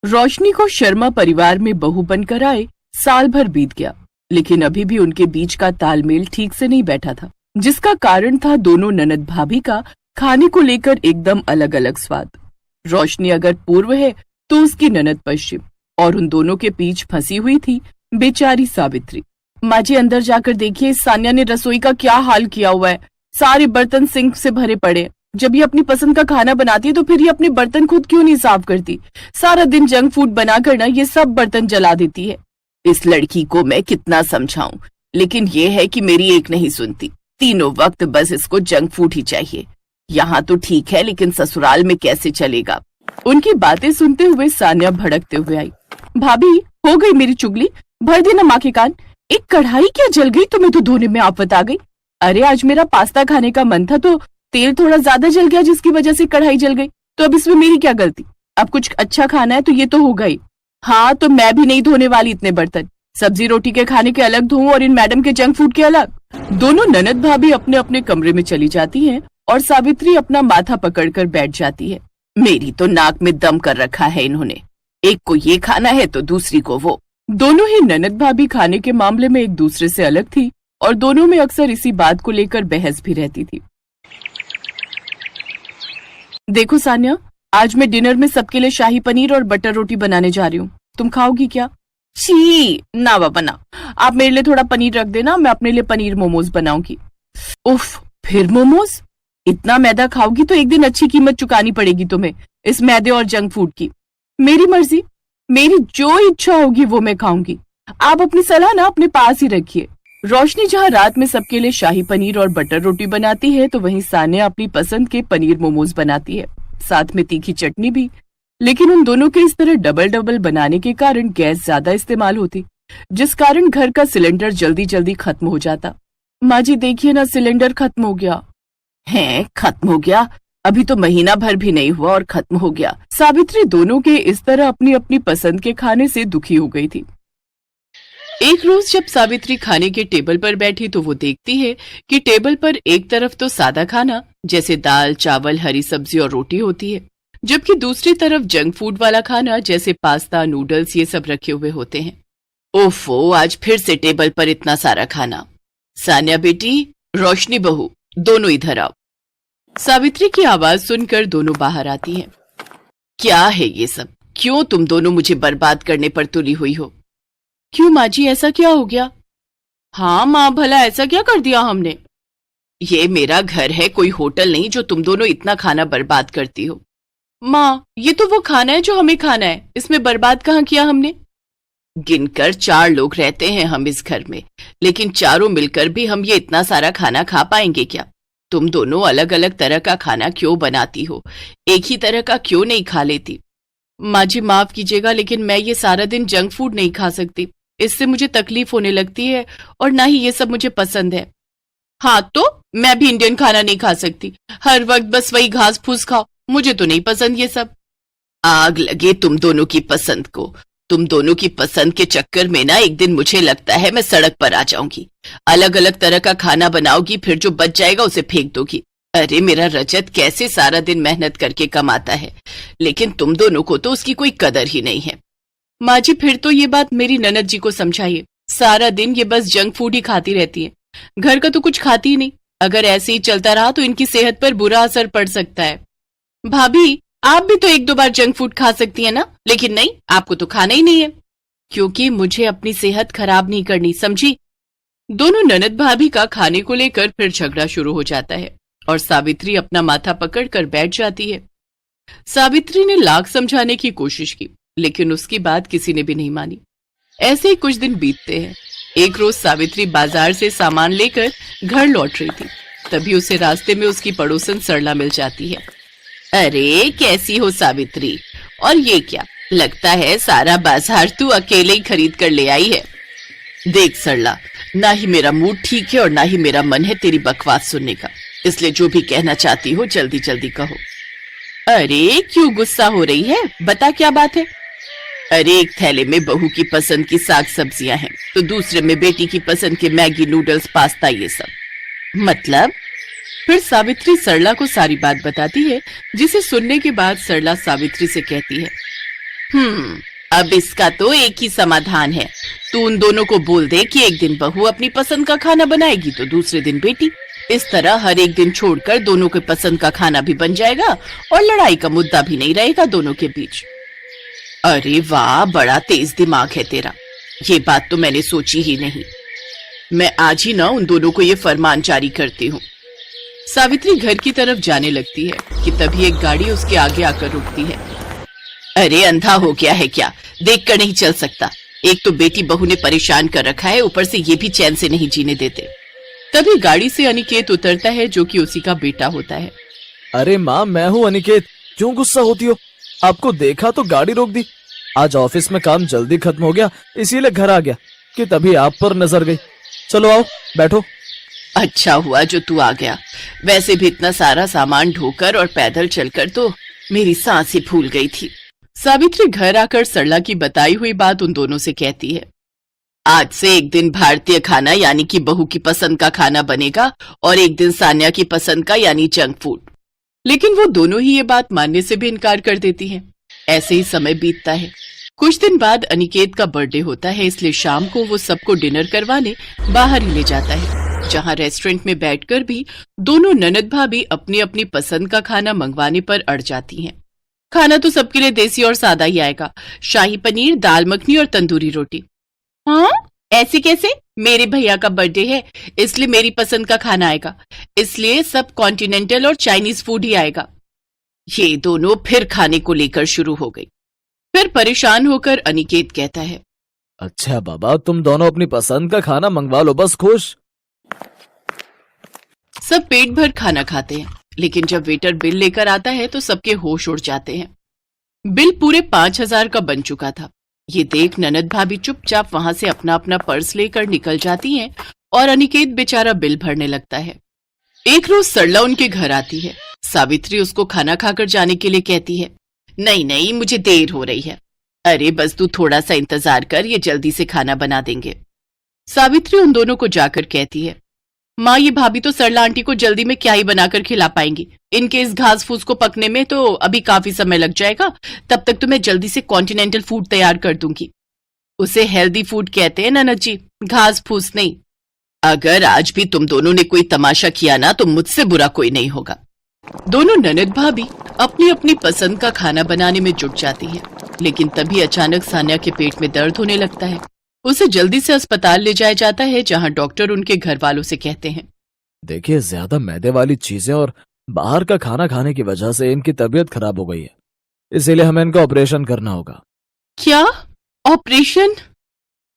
रोशनी को शर्मा परिवार में बहू बनकर आए साल भर बीत गया, लेकिन अभी भी उनके बीच का तालमेल ठीक से नहीं बैठा था, जिसका कारण था दोनों ननद भाभी का खाने को लेकर एकदम अलग अलग स्वाद। रोशनी अगर पूर्व है तो उसकी ननद पश्चिम, और उन दोनों के बीच फंसी हुई थी बेचारी सावित्री। माँ जी अंदर जाकर देखिए, सान्या ने रसोई का क्या हाल किया हुआ है। सारे बर्तन सिंक से भरे पड़े। जब ये अपनी पसंद का खाना बनाती है तो फिर ये अपने बर्तन खुद क्यों नहीं साफ करती? सारा दिन जंक फूड बनाकर ना ये सब बर्तन जला देती है। इस लड़की को मैं कितना समझाऊं, लेकिन ये है कि मेरी एक नहीं सुनती। तीनों वक्त बस इसको जंक फूड ही चाहिए। यहाँ तो ठीक है, लेकिन ससुराल में कैसे चलेगा? उनकी बातें सुनते हुए सान्या भड़कते हुए आई। भाभी, हो गई मेरी चुगली, भर देना माँ के कान। एक कढ़ाई क्या जल गई, तुम्हें तो धोने में आफत आ गई। अरे आज मेरा पास्ता खाने का मन था तो तेल थोड़ा ज्यादा जल गया, जिसकी वजह से कढ़ाई जल गई। तो अब इसमें मेरी क्या गलती? अब कुछ अच्छा खाना है तो ये तो होगा ही। हाँ, तो मैं भी नहीं धोने वाली इतने बर्तन। सब्जी रोटी के खाने के अलग धोऊं और इन मैडम के जंक फूड के अलग। दोनों ननद भाभी अपने अपने कमरे में चली जाती हैं और सावित्री अपना माथा पकड़कर बैठ जाती है। मेरी तो नाक में दम कर रखा है इन्होंने। एक को ये खाना है तो दूसरी को वो। दोनों ही ननद भाभी खाने के मामले में एक दूसरे से अलग थी और दोनों में अक्सर इसी बात को लेकर बहस भी रहती थी। देखो सान्या, आज मैं डिनर में सबके लिए शाही पनीर और बटर रोटी बनाने जा रही हूँ। तुम खाओगी क्या? छी, ना बाबा ना। आप मेरे लिए थोड़ा पनीर रख देना, मैं अपने लिए पनीर मोमोज बनाऊंगी। उफ, फिर मोमोज? इतना मैदा खाओगी तो एक दिन अच्छी कीमत चुकानी पड़ेगी तुम्हें इस मैदे और जंक फूड की। मेरी मर्जी, मेरी जो इच्छा होगी वो मैं खाऊंगी। आप अपनी सलाह ना अपने पास ही रखिए। रोशनी जहाँ रात में सबके लिए शाही पनीर और बटर रोटी बनाती है तो वहीं सान्या अपनी पसंद के पनीर मोमोज बनाती है, साथ में तीखी चटनी भी। लेकिन उन दोनों के इस तरह डबल डबल बनाने के कारण गैस ज्यादा इस्तेमाल होती, जिस कारण घर का सिलेंडर जल्दी जल्दी खत्म हो जाता। माँ जी देखिए ना, सिलेंडर खत्म हो गया है। खत्म हो गया? अभी तो महीना भर भी नहीं हुआ और खत्म हो गया। सावित्री दोनों के इस तरह अपनी अपनी पसंद के खाने से दुखी हो गई थी। एक रोज जब सावित्री खाने के टेबल पर बैठी तो वो देखती है कि टेबल पर एक तरफ तो सादा खाना जैसे दाल, चावल, हरी सब्जी और रोटी होती है, जबकि दूसरी तरफ जंक फूड वाला खाना जैसे पास्ता, नूडल्स ये सब रखे हुए होते हैं। ओफो, आज फिर से टेबल पर इतना सारा खाना। सान्या बेटी, रोशनी बहू, दोनों इधर आओ। सावित्री की आवाज सुनकर दोनों बाहर आती हैं। क्या है ये सब? क्यों तुम दोनों मुझे बर्बाद करने पर तुली हुई हो? क्यों माँ जी, ऐसा क्या हो गया? हाँ माँ, भला ऐसा क्या कर दिया हमने? ये मेरा घर है, कोई होटल नहीं जो तुम दोनों इतना खाना बर्बाद करती हो। माँ, ये तो वो खाना है जो हमें खाना है, इसमें बर्बाद कहाँ किया हमने? गिनकर 4 लोग रहते हैं हम इस घर में, लेकिन चारों मिलकर भी हम ये इतना सारा खाना खा पाएंगे क्या? तुम दोनों अलग अलग तरह का खाना क्यों बनाती हो? एक ही तरह का क्यों नहीं खा लेती? माँ जी माफ कीजिएगा, लेकिन मैं ये सारा दिन जंक फूड नहीं खा सकती। इससे मुझे तकलीफ होने लगती है और ना ही ये सब मुझे पसंद है। हाँ, तो मैं भी इंडियन खाना नहीं खा सकती। हर वक्त बस वही घास फूस खाओ, मुझे तो नहीं पसंद ये सब। आग लगे तुम दोनों की पसंद को। तुम दोनों की पसंद के चक्कर में ना एक दिन मुझे लगता है मैं सड़क पर आ जाऊंगी। अलग अलग तरह का खाना बनाओगी, फिर जो बच जाएगा उसे फेंक दोगी। अरे मेरा रजत कैसे सारा दिन मेहनत करके कमाता है, लेकिन तुम दोनों को तो उसकी कोई कदर ही नहीं है। माँ जी, फिर तो ये बात मेरी ननद जी को समझाइए। सारा दिन ये बस जंक फूड ही खाती रहती है, घर का तो कुछ खाती ही नहीं। अगर ऐसे ही चलता रहा तो इनकी सेहत पर बुरा असर पड़ सकता है। भाभी, आप भी तो 1-2 बार जंक फूड खा सकती है ना, लेकिन नहीं, आपको तो खाना ही नहीं है, क्योंकि मुझे अपनी सेहत खराब नहीं करनी, समझी? दोनों ननद भाभी का खाने को लेकर फिर झगड़ा शुरू हो जाता है और सावित्री अपना माथा पकड़कर बैठ जाती है। सावित्री ने लाख समझाने की कोशिश की, लेकिन उसकी बात किसी ने भी नहीं मानी। ऐसे ही कुछ दिन बीतते हैं। एक रोज सावित्री बाजार से सामान लेकर घर लौट रही थी, तभी उसे रास्ते में उसकी पड़ोसन सरला मिल जाती है। अरे कैसी हो सावित्री? और ये क्या, लगता है सारा बाजार तू अकेले ही खरीद कर ले आई है। देख सरला, ना ही मेरा मूड ठीक है और ना ही मेरा मन है तेरी बकवास सुनने का, इसलिए जो भी कहना चाहती हो जल्दी जल्दी कहो। अरे क्यों गुस्सा हो रही है, बता क्या बात है? अरे एक थैले में बहू की पसंद की साग सब्जियां हैं, तो दूसरे में बेटी की पसंद के मैगी, नूडल्स, पास्ता, ये सब। मतलब? फिर सावित्री सरला को सारी बात बताती है, जिसे सुनने के बाद सरला सावित्री से कहती है, अब इसका तो एक ही समाधान है। तू उन दोनों को बोल दे कि एक दिन बहू अपनी पसंद का खाना बनाएगी तो दूसरे दिन बेटी। इस तरह हर एक दिन छोड़कर दोनों के पसंद का खाना भी बन जाएगा और लड़ाई का मुद्दा भी नहीं रहेगा दोनों के बीच। अरे वाह, बड़ा तेज दिमाग है तेरा। ये बात तो मैंने सोची ही नहीं। मैं आज ही ना उन दोनों को ये फरमान जारी करती हूँ। सावित्री घर की तरफ जाने लगती है कि तभी एक गाड़ी उसके आगे आकर रुकती है। अरे अंधा हो गया है क्या, देखकर नहीं चल सकता? एक तो बेटी बहू ने परेशान कर रखा है, ऊपर से ये भी चैन से नहीं जीने देते। तभी गाड़ी से अनिकेत उतरता है जो कि उसी का बेटा होता है। अरे माँ, मैं हूँ अनिकेत, क्यों गुस्सा होती हो? आपको देखा तो गाड़ी रोक दी। आज ऑफिस में काम जल्दी खत्म हो गया, इसीलिए घर आ गया कि तभी आप पर नजर गई। चलो आओ बैठो। अच्छा हुआ जो तू आ गया, वैसे भी इतना सारा सामान ढोकर और पैदल चलकर तो मेरी सांस ही फूल गई थी। सावित्री घर आकर सरला की बताई हुई बात उन दोनों से कहती है। आज से एक दिन भारतीय खाना यानी कि बहू की पसंद का खाना बनेगा और एक दिन सान्या की पसंद का यानी जंक फूड। लेकिन वो दोनों ही ये बात मानने से भी इनकार कर देती हैं। ऐसे ही समय बीतता है। कुछ दिन बाद अनिकेत का बर्थडे होता है, इसलिए शाम को वो सबको डिनर करवाने बाहर ही ले जाता है, जहां रेस्टोरेंट में बैठकर भी दोनों ननद भाभी अपनी अपनी पसंद का खाना मंगवाने पर अड़ जाती हैं। खाना तो सबके लिए देसी और सादा ही आएगा, शाही पनीर, दाल मखनी और तंदूरी रोटी। हाँ, ऐसे कैसे? मेरे भैया का बर्थडे है इसलिए मेरी पसंद का खाना आएगा, इसलिए सब कॉन्टिनेंटल और चाइनीज फूड ही आएगा। ये दोनों फिर खाने को लेकर शुरू हो गई। फिर परेशान होकर अनिकेत कहता है, अच्छा बाबा, तुम दोनों अपनी पसंद का खाना मंगवा लो, बस खुश। सब पेट भर खाना खाते हैं, लेकिन जब वेटर बिल लेकर आता है तो सबके होश उड़ जाते हैं। बिल पूरे 5,000 का बन चुका था। ये देख ननद भाभी चुपचाप वहां से अपना अपना पर्स लेकर निकल जाती हैं और अनिकेत बेचारा बिल भरने लगता है। एक रोज सरला उनके घर आती है। सावित्री उसको खाना खाकर जाने के लिए कहती है। नहीं नहीं, मुझे देर हो रही है। अरे बस तू थोड़ा सा इंतजार कर, ये जल्दी से खाना बना देंगे। सावित्री उन दोनों को जाकर कहती है, माँ ये भाभी तो सरला आंटी को जल्दी में क्या ही बनाकर खिला पाएंगी। इनके इस घास फूस को पकने में तो अभी काफी समय लग जाएगा, तब तक तो मैं जल्दी से कॉन्टिनेंटल फूड तैयार कर दूंगी। उसे हेल्दी फूड कहते हैं ननद जी, घास फूस नहीं। अगर आज भी तुम दोनों ने कोई तमाशा किया ना तो मुझसे बुरा कोई नहीं होगा। दोनों ननद भाभी अपनी अपनी पसंद का खाना बनाने में जुट जाती है, लेकिन तभी अचानक सान्या के पेट में दर्द होने लगता है। उसे जल्दी से अस्पताल ले जाया जाता है, जहां डॉक्टर उनके घर वालों से कहते हैं, देखिए ज्यादा मैदे वाली चीजें और बाहर का खाना खाने की वजह से इनकी तबीयत खराब हो गई है, इसीलिए हमें इनका ऑपरेशन करना होगा। क्या ऑपरेशन?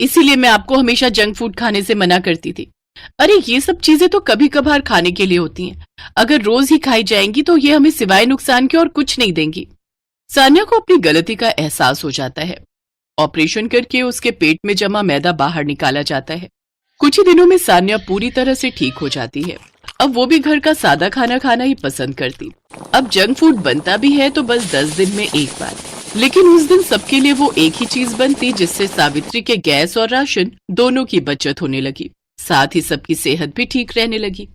इसीलिए मैं आपको हमेशा जंक फूड खाने से मना करती थी। अरे ये सब चीजें तो कभी कभार खाने के लिए होती हैं, अगर रोज ही खाई जाएंगी तो ये हमें सिवाय नुकसान के और कुछ नहीं देंगी। सान्या को अपनी गलती का एहसास हो जाता है। ऑपरेशन करके उसके पेट में जमा मैदा बाहर निकाला जाता है। कुछ ही दिनों में सान्या पूरी तरह से ठीक हो जाती है। अब वो भी घर का सादा खाना खाना ही पसंद करती। अब जंक फूड बनता भी है तो बस 10 दिन में एक बार, लेकिन उस दिन सबके लिए वो एक ही चीज बनती, जिससे सावित्री के गैस और राशन दोनों की बचत होने लगी, साथ ही सबकी सेहत भी ठीक रहने लगी।